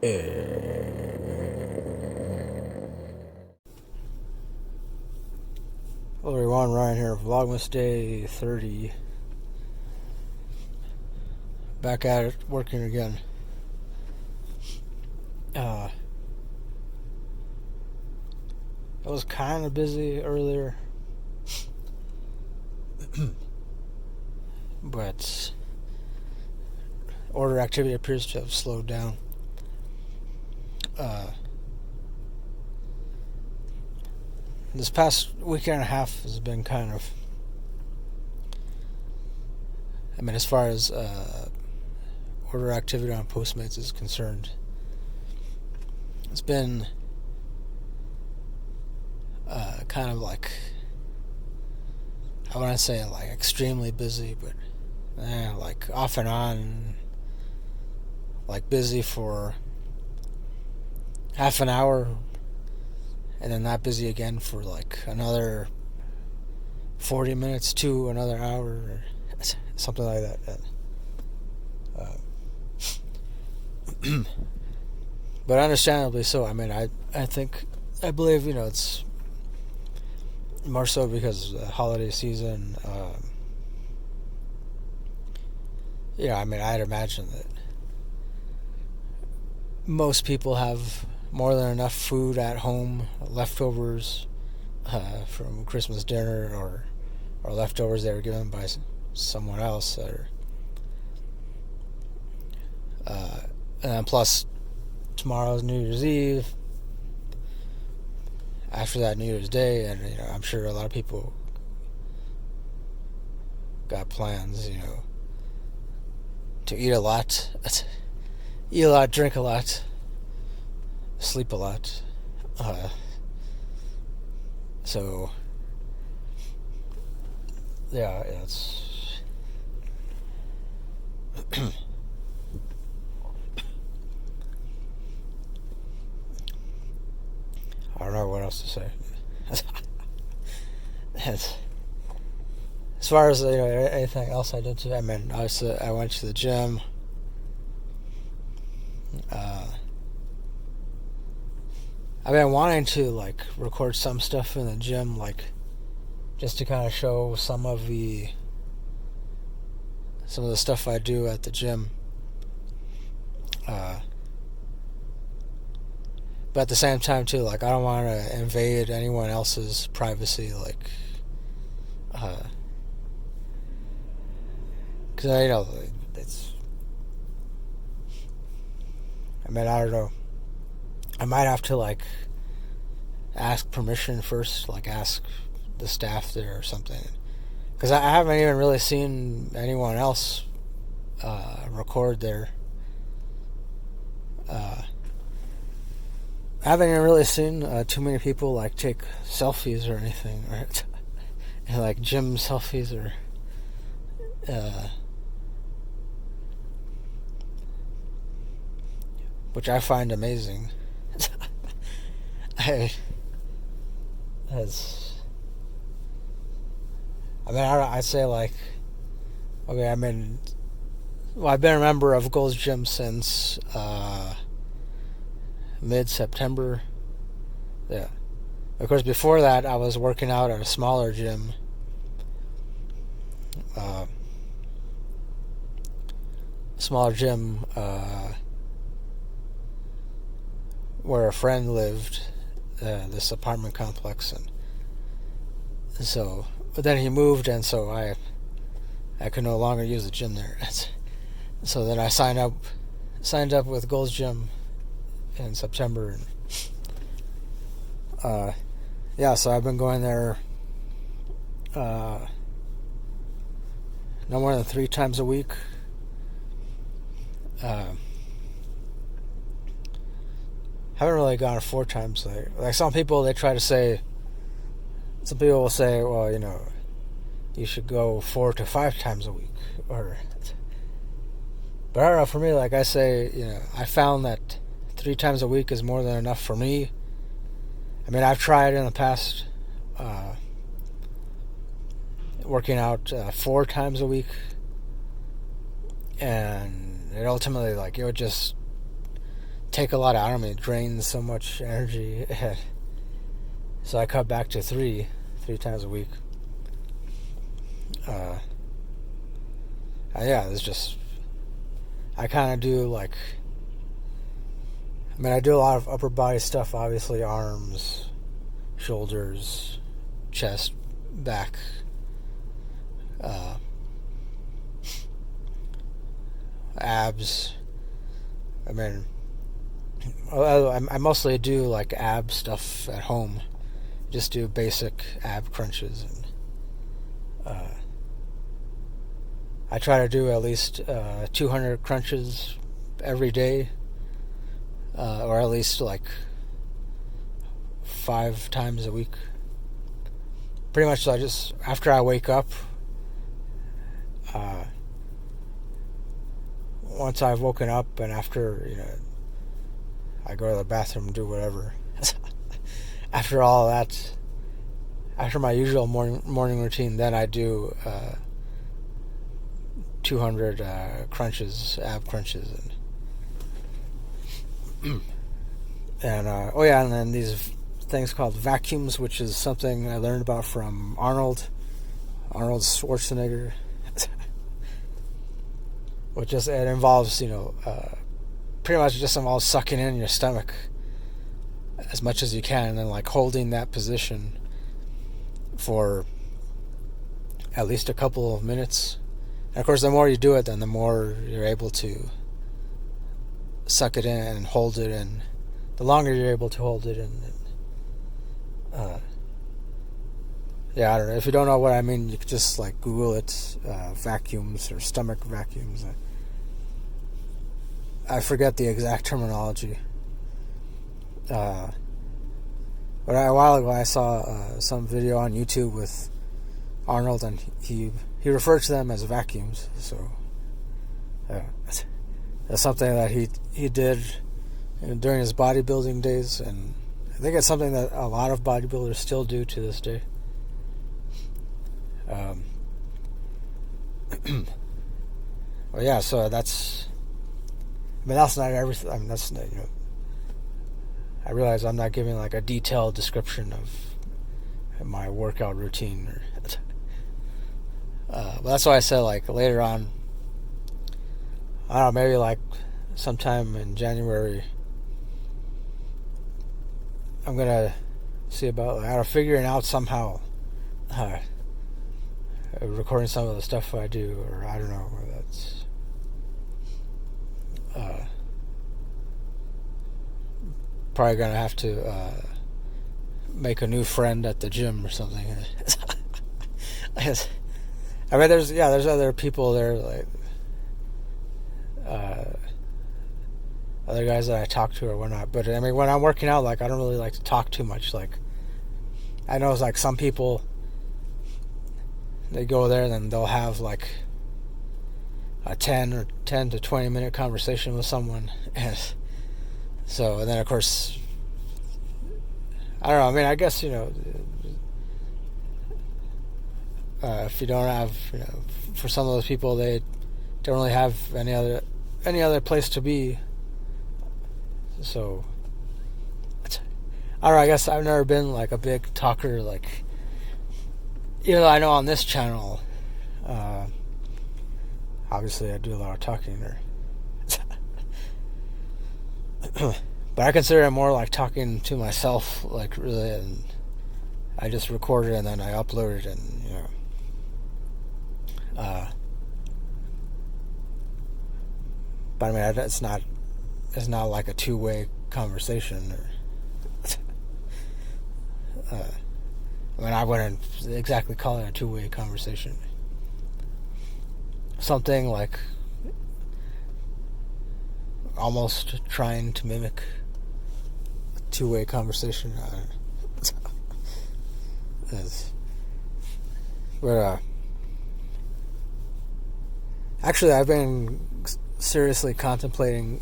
Hello everyone, Ryan here, Vlogmas Day 30. Back at it, working again. It was kind of busy earlier, but order activity appears to have slowed down. This past week and a half has been kind of, as far as order activity on Postmates is concerned, it's been kind of like, I wouldn't say like extremely busy, but like off and on, like busy for half an hour and then not busy again for like another 40 minutes to another hour, or something like that. But understandably so. I believe, it's more so because of the holiday season. I'd imagine that most people have more than enough food at home, leftovers from Christmas dinner, or leftovers they were given by someone else, and then plus tomorrow's New Year's Eve. After that, New Year's Day, and I'm sure a lot of people got plans, to eat a lot, drink a lot, sleep a lot. So yeah, it's I don't know what else to say. As far as anything else I did today, obviously I went to the gym. I've been wanting to like record some stuff in the gym, like just to kind of show some of the stuff I do at the gym. But at the same time too, like I don't want to invade anyone else's privacy, like, because it's. I don't know. I might have to like ask permission first, like ask the staff there or something, because I haven't even really seen anyone else record there. I haven't even really seen too many people like take selfies or anything, or like gym selfies, or which I find amazing. I'd say like, okay, I've been a member of Gold's Gym since mid-September. Yeah. Of course, before that, I was working out at a smaller gym. Where a friend lived, this apartment complex, and so, but then he moved, and so I could no longer use the gym there. So then I signed up with Gold's Gym in September, and so I've been going there no more than 3 times a week. Haven't really gone 4 times. Like some people, they try to say. Some people will say, well, you should go 4 to 5 times a week, but I don't know. For me, like I say, I found that 3 times a week is more than enough for me. I've tried in the past working out 4 times a week, and it ultimately, like, it would just take a lot out of me. It drains so much energy. So I cut back to three times a week. Yeah, it's just, I kind of do like, I mean, I do a lot of upper body stuff, obviously, arms, shoulders, chest, back, abs. I mean, I mostly do like ab stuff at home. Just do basic ab crunches, and I try to do at least 200 crunches every day, or at least like 5 times a week. Pretty much, I just, after I wake up, once I've woken up and after, I go to the bathroom and do whatever. After all that, after my usual morning routine, then I do 200 crunches, ab crunches, and and then these things called vacuums, which is something I learned about from Arnold Schwarzenegger. Which is, it involves, pretty much just involves sucking in your stomach as much as you can, and then like holding that position for at least a couple of minutes. And of course, the more you do it, then the more you're able to suck it in and hold it in. The longer you're able to hold it in. I don't know. If you don't know what I mean, you could just like Google it, vacuums or stomach vacuums. I forget the exact terminology. But a while ago I saw some video on YouTube with Arnold, and he referred to them as vacuums. So that's something that he did during his bodybuilding days, and I think it's something that a lot of bodybuilders still do to this day. Well, yeah, so that's not everything. I mean, that's not, I realize I'm not giving like a detailed description of my workout routine, but that's why I said like later on, I don't know, maybe like sometime in January, I'm gonna see about, I gotta figuring out somehow recording some of the stuff I do, or I don't know where that's probably gonna have to make a new friend at the gym or something. I mean, there's other people there, like other guys that I talk to or whatnot. But I mean, when I'm working out, like I don't really like to talk too much. Like I know it's like some people, they go there and then they'll have like a 10 to 20 minute conversation with someone, and then of course, I don't know, I mean, I guess, if you don't have, for some of those people, they don't really have any other place to be. So I don't know, I guess I've never been like a big talker, like, I know on this channel, obviously I do a lot of talking, but I consider it more like talking to myself, like really, and I just record it and then I upload it, and but I mean, it's not like a two-way conversation, or I mean, I wouldn't exactly call it a two-way conversation. Something like almost trying to mimic a two-way conversation. But actually, I've been seriously contemplating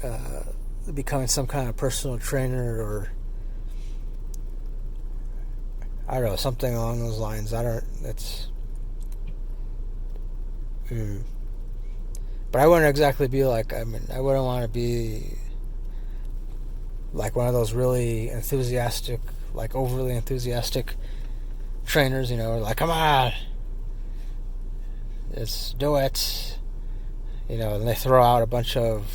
becoming some kind of personal trainer, or I don't know, something along those lines. But I wouldn't exactly be like, I mean, I wouldn't want to be like one of those really enthusiastic, like overly enthusiastic trainers, like, come on, let's do it, and they throw out a bunch of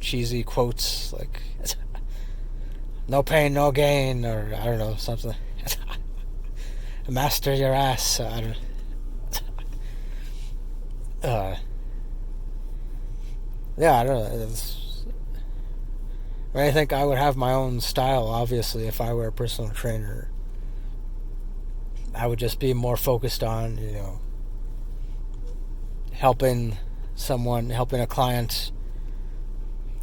cheesy quotes like, no pain, no gain, or I don't know, something. Master your ass. I don't yeah, I don't know. I think I would have my own style, obviously, if I were a personal trainer. I would just be more focused on, helping a client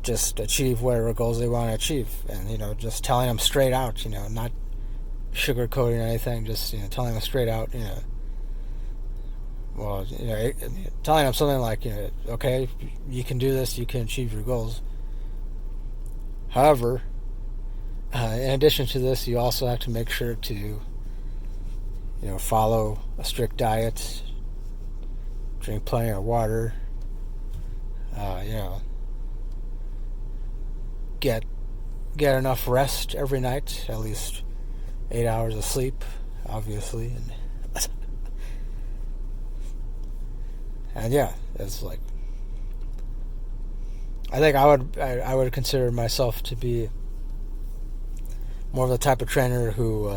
just achieve whatever goals they want to achieve. And, just telling them straight out, not sugarcoating anything, just, telling them straight out, well, telling them something like, okay, you can do this, you can achieve your goals. However, in addition to this, you also have to make sure to, follow a strict diet, drink plenty of water, get enough rest every night, at least 8 hours of sleep, obviously, and yeah, it's like, I think I would consider myself to be more of the type of trainer who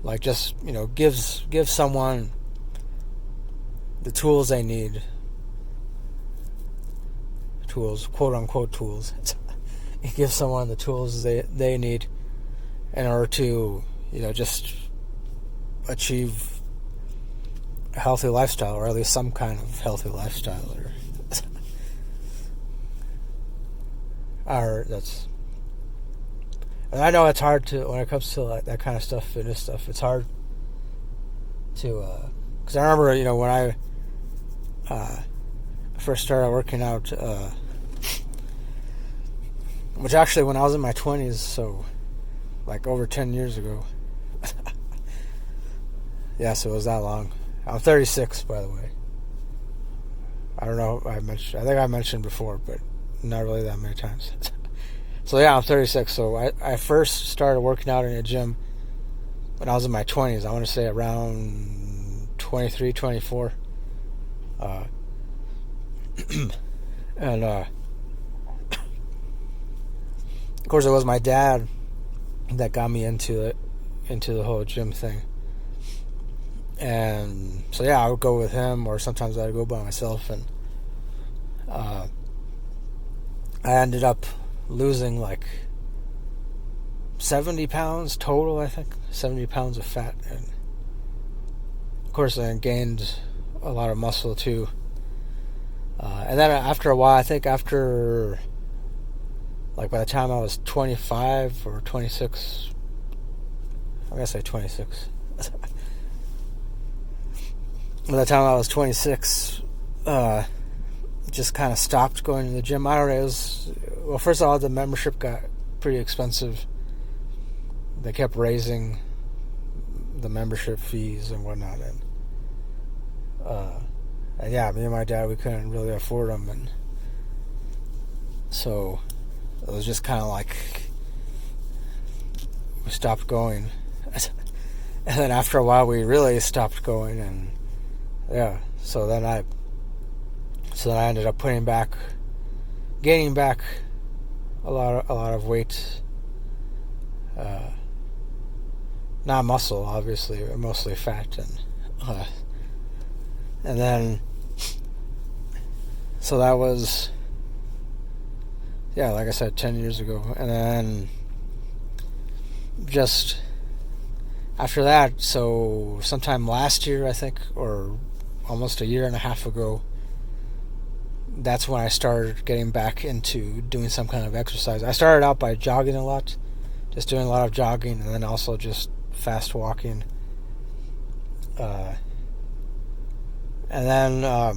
like just gives someone the tools they need, quote unquote tools. It gives someone the tools they need in order to just achieve a healthy lifestyle, or at least some kind of healthy lifestyle, or that's. And I know it's hard to, when it comes to like that kind of stuff, fitness stuff, it's hard to, because I remember, when I first started working out, which actually when I was in my 20s, so like over 10 years ago. Yeah, so it was that long. I'm 36, by the way. I don't know, I think I mentioned before, but not really that many times. So yeah, I'm 36. So I first started working out in a gym when I was in my 20s. I want to say around 23, 24. And of course, it was my dad that got me into the whole gym thing. And so yeah, I would go with him, or sometimes I'd go by myself. And I ended up losing like 70 pounds total, I think. 70 pounds of fat. And of course I gained a lot of muscle too. And then after a while, I think after, like, by the time I was 25 or 26, I'm going to say 26. By the time I was 26, just kind of stopped going to the gym. I don't know, well, first of all, the membership got pretty expensive. They kept raising the membership fees and whatnot, and yeah, me and my dad, we couldn't really afford them, and so it was just kind of like we stopped going. And then after a while, we really stopped going, and yeah, so then I ended up gaining back a lot of weight. Not muscle, obviously, but mostly fat, and then, so that was, yeah, like I said, 10 years ago. And then just after that, so sometime last year, I think, or almost a year and a half ago, that's when I started getting back into doing some kind of exercise. I started out by jogging a lot, just doing a lot of jogging, and then also just fast walking. And then I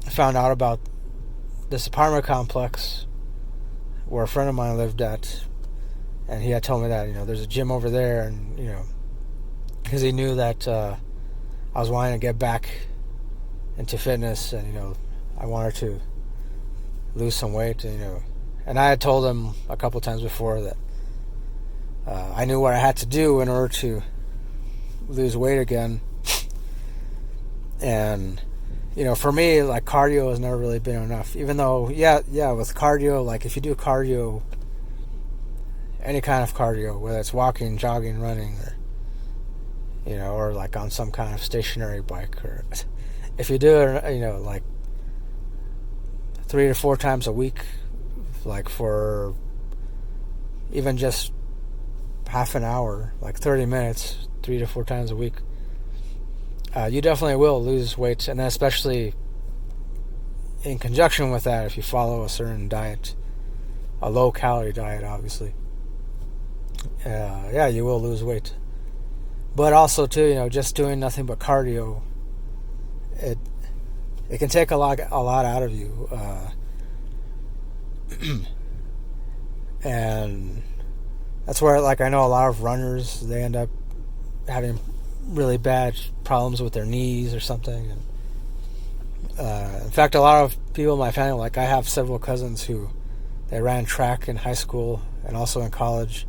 found out about this apartment complex where a friend of mine lived at, and he had told me that, there's a gym over there, and, because he knew that I was wanting to get back into fitness, and, I wanted to lose some weight, and And I had told him a couple times before that I knew what I had to do in order to lose weight again. And, for me, like, cardio has never really been enough. Even though, yeah, with cardio, like, if you do cardio, any kind of cardio, whether it's walking, jogging, running, or like on some kind of stationary bike, or if you do it, like 3 to 4 times a week, like for even just half an hour, like 30 minutes, 3 to 4 times a week, you definitely will lose weight. And then especially in conjunction with that, if you follow a certain diet, a low-calorie diet, obviously, you will lose weight. But also, too, just doing nothing but cardio, it can take a lot out of you. And that's where, like, I know a lot of runners, they end up having really bad problems with their knees or something. And in fact, a lot of people in my family, like, I have several cousins who they ran track in high school and also in college,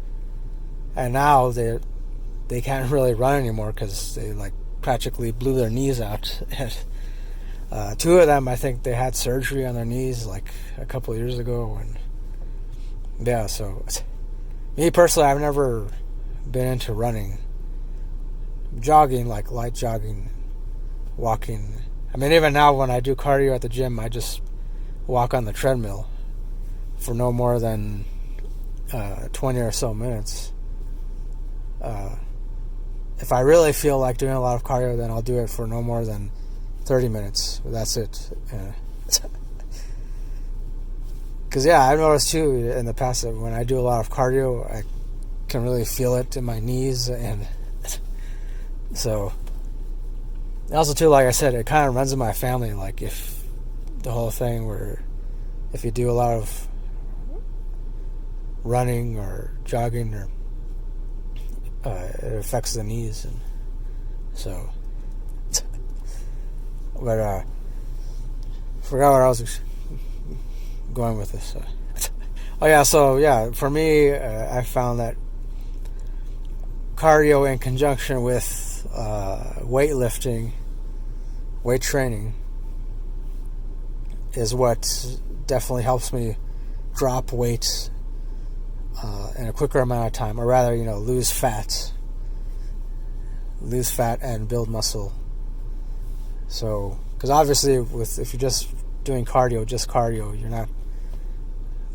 and now they can't really run anymore because they, like, practically blew their knees out. And 2 of them, I think they had surgery on their knees like a couple of years ago. And yeah, so me personally, I've never been into running. Jogging, like light jogging, walking. I mean, even now when I do cardio at the gym, I just walk on the treadmill for no more than 20 or so minutes. If I really feel like doing a lot of cardio, then I'll do it for no more than 30 minutes. That's it. Because, I've noticed too in the past that when I do a lot of cardio, I can really feel it in my knees. And so, also too, like I said, it kind of runs in my family. Like, if the whole thing where if you do a lot of running or jogging, or it affects the knees. And so, but forgot where I was going with this. For me, I found that cardio in conjunction with weightlifting, weight training, is what definitely helps me drop weight in a quicker amount of time, or rather, lose fat and build muscle. So, because obviously, if you're just doing cardio, you're not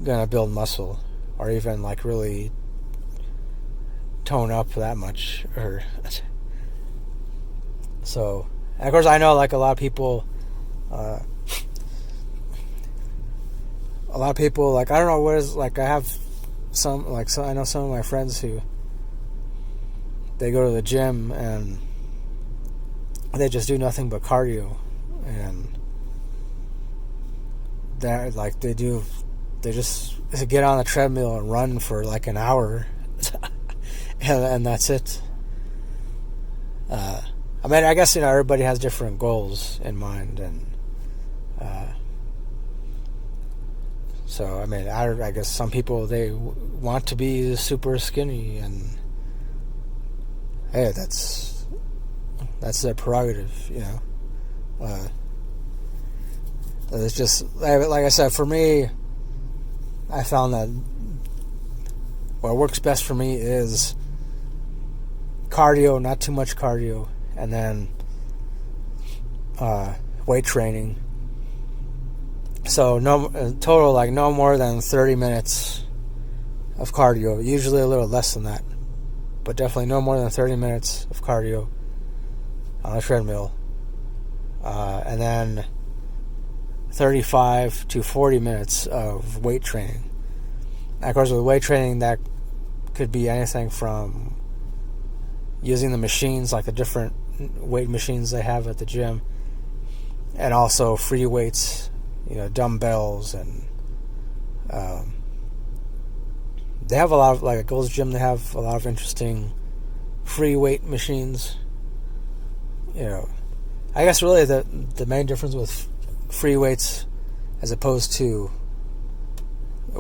gonna build muscle, or even like really tone up that much. Or so, and of course, I know, like, a lot of people, like, I don't know what is, like, I have I know some of my friends who they go to the gym and they just do nothing but cardio, and that, like, they just get on the treadmill and run for like an hour, and that's it. I mean, I guess, everybody has different goals in mind, and so, I mean, I guess some people, they want to be super skinny, and hey, that's their prerogative, It's just, like I said, for me, I found that what works best for me is cardio, not too much cardio, and then weight training. So total, like, no more than 30 minutes of cardio. Usually a little less than that, but definitely no more than 30 minutes of cardio on a treadmill, and then 35 to 40 minutes of weight training. And of course, with weight training, that could be anything from using the machines, like the different weight machines they have at the gym, and also free weights, dumbbells, and they have a lot of, like, at Gold's Gym, they have a lot of interesting free weight machines. I guess really the main difference with free weights as opposed to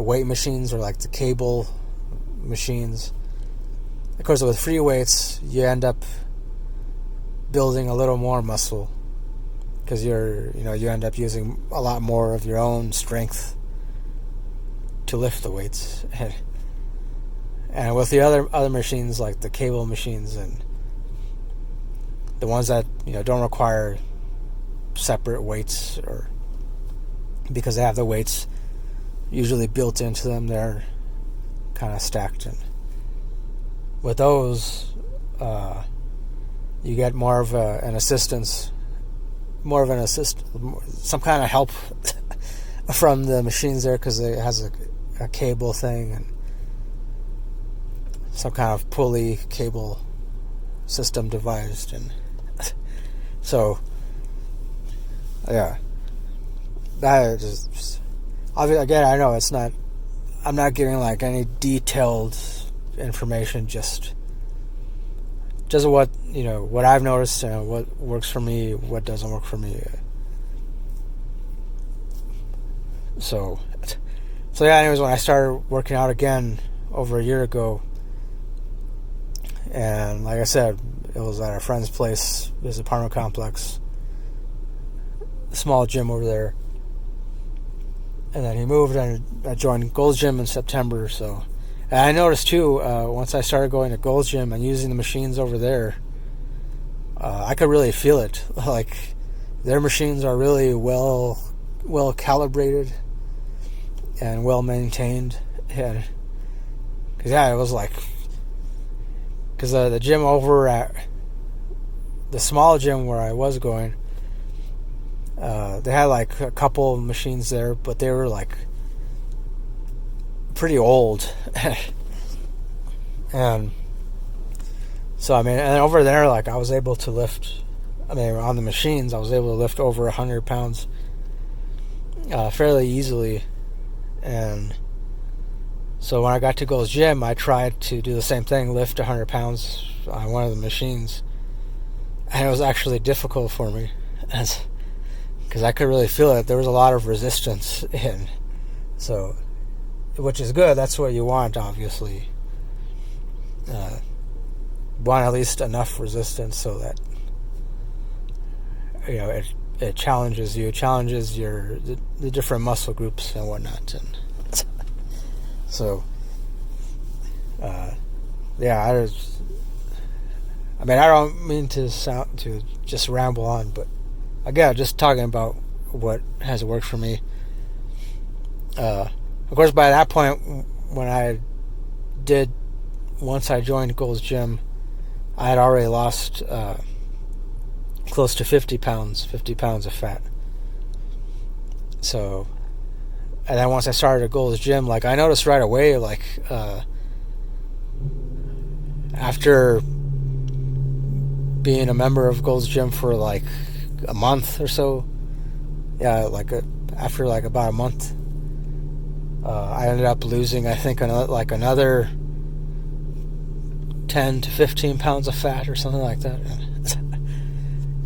weight machines or like the cable machines. Of course, with free weights, you end up building a little more muscle because you end up using a lot more of your own strength to lift the weights. And with the other machines, like the cable machines and the ones that don't require separate weights, or because they have the weights usually built into them, they're kind of stacked. And with those, you get more of an assistance, some kind of help from the machines there, because it has a cable thing and some kind of pulley cable system devised. And so yeah, that is again, I know I'm not giving like any detailed information, just what what I've noticed, what works for me, what doesn't work for me. So yeah, anyways, when I started working out again over a year ago, and like I said, it was at a friend's place, his apartment complex, a small gym over there. And then he moved, and I joined Gold's Gym in September. So, and I noticed too, once I started going to Gold's Gym and using the machines over there, I could really feel it. Like, their machines are really well calibrated and well maintained. And because it was like, because the gym over at the small gym where I was going, they had like a couple machines there, but they were like pretty old. And so, and over there, like, I was able to lift, on the machines, I was able to lift over 100 pounds fairly easily. And so when I got to Gold's Gym, I tried to do the same thing, lift 100 pounds on one of the machines. And it was actually difficult for me, because I could really feel it. There was a lot of resistance in. So, which is good. That's what you want, obviously. Want at least enough resistance so that it challenges you, challenges the different muscle groups and whatnot. And so, yeah, I don't mean to just ramble on, but again, just talking about what has worked for me. Of course, by that point, once I joined Gold's Gym, I had already lost close to 50 pounds of fat. So, and then once I started at Gold's Gym, like, I noticed right away, like, after being a member of Gold's Gym for like a month or so, after like about a month, I ended up losing, I think, another 10 to 15 pounds of fat or something like that.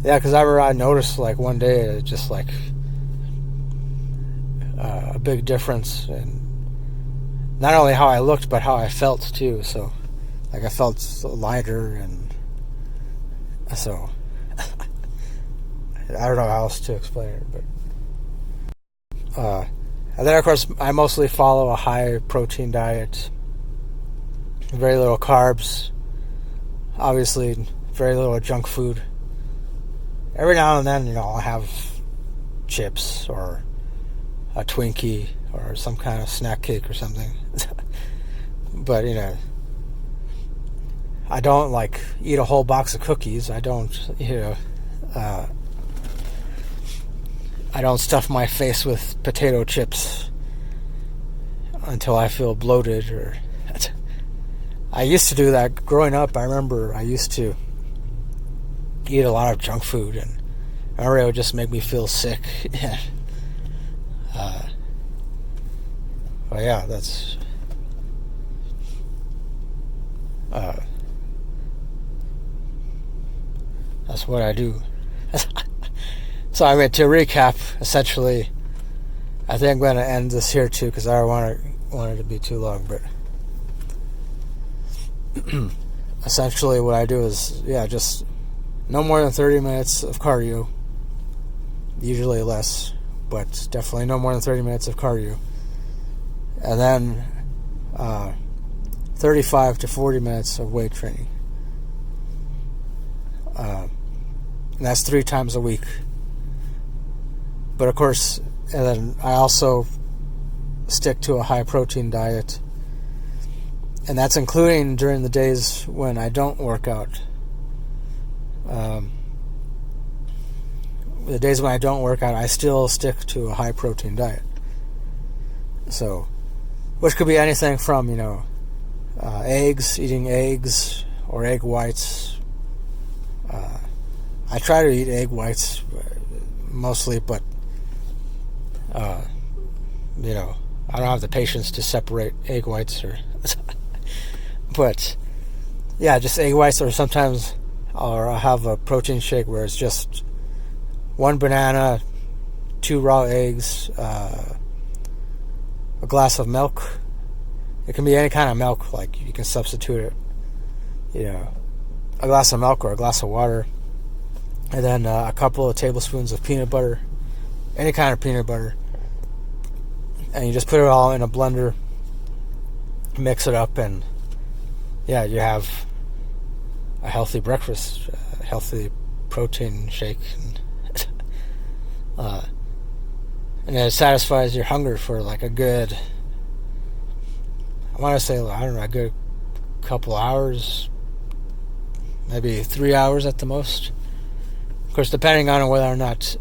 Yeah, because I noticed, like, one day, just like a big difference in not only how I looked, but how I felt too. So, like, I felt lighter, and so I don't know how else to explain it, but and then, of course, I mostly follow a high protein diet, very little carbs, obviously very little junk food. Every now and then, I'll have chips or a Twinkie or some kind of snack cake or something. But, I don't like eat a whole box of cookies. I don't, I don't stuff my face with potato chips until I feel bloated. Or I used to do that growing up. I remember I used to eat a lot of junk food, and I remember it would just make me feel sick. But yeah, that's what I do. So, to recap, essentially, I think I'm going to end this here too, because I don't want to want it to be too long, but essentially what I do is, just no more than 30 minutes of cardio. Usually less, but definitely no more than 30 minutes of cardio. And then 35 to 40 minutes of weight training. And that's 3 times a week. But of course, and then I also stick to a high protein diet. And that's including during the days when I don't work out. The days when I don't work out, I still stick to a high protein diet. So, which could be anything from, eggs, eating eggs or egg whites. I try to eat egg whites mostly, but I don't have the patience to separate egg whites but just egg whites, or sometimes I'll have a protein shake where it's just 1 banana, 2 raw eggs, a glass of milk. It can be any kind of milk, like you can substitute it, a glass of milk or a glass of water, and then a couple of tablespoons of peanut butter, any kind of peanut butter, and you just put it all in a blender, mix it up, and you have a healthy breakfast, a healthy protein shake, and it satisfies your hunger for like a good, I want to say, a good couple hours, maybe 3 hours at the most. Of course, depending on whether or not,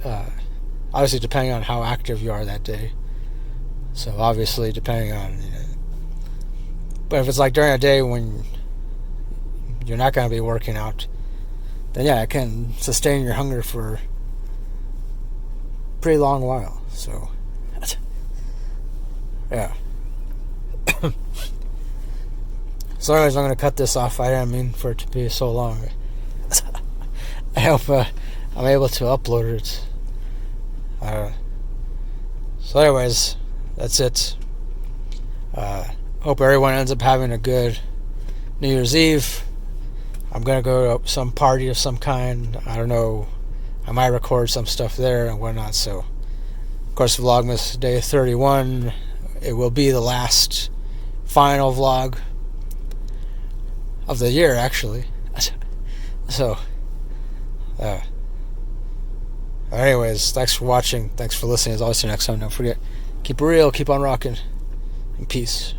obviously depending on how active you are that day. So obviously depending on, but if it's like during a day when you're not going to be working out, then it can sustain your hunger for a pretty long while. So, So anyways, I'm going to cut this off. I didn't mean for it to be so long. I hope I'm able to upload it. So anyways, that's it. Hope everyone ends up having a good New Year's Eve. I'm going to go to some party of some kind. I don't know. I might record some stuff there and whatnot. So, of course, Vlogmas Day 31. It will be the last final vlog of the year, actually. So, anyways, thanks for watching. Thanks for listening. As always, see you next time. Don't forget, keep it real, keep on rocking, and peace.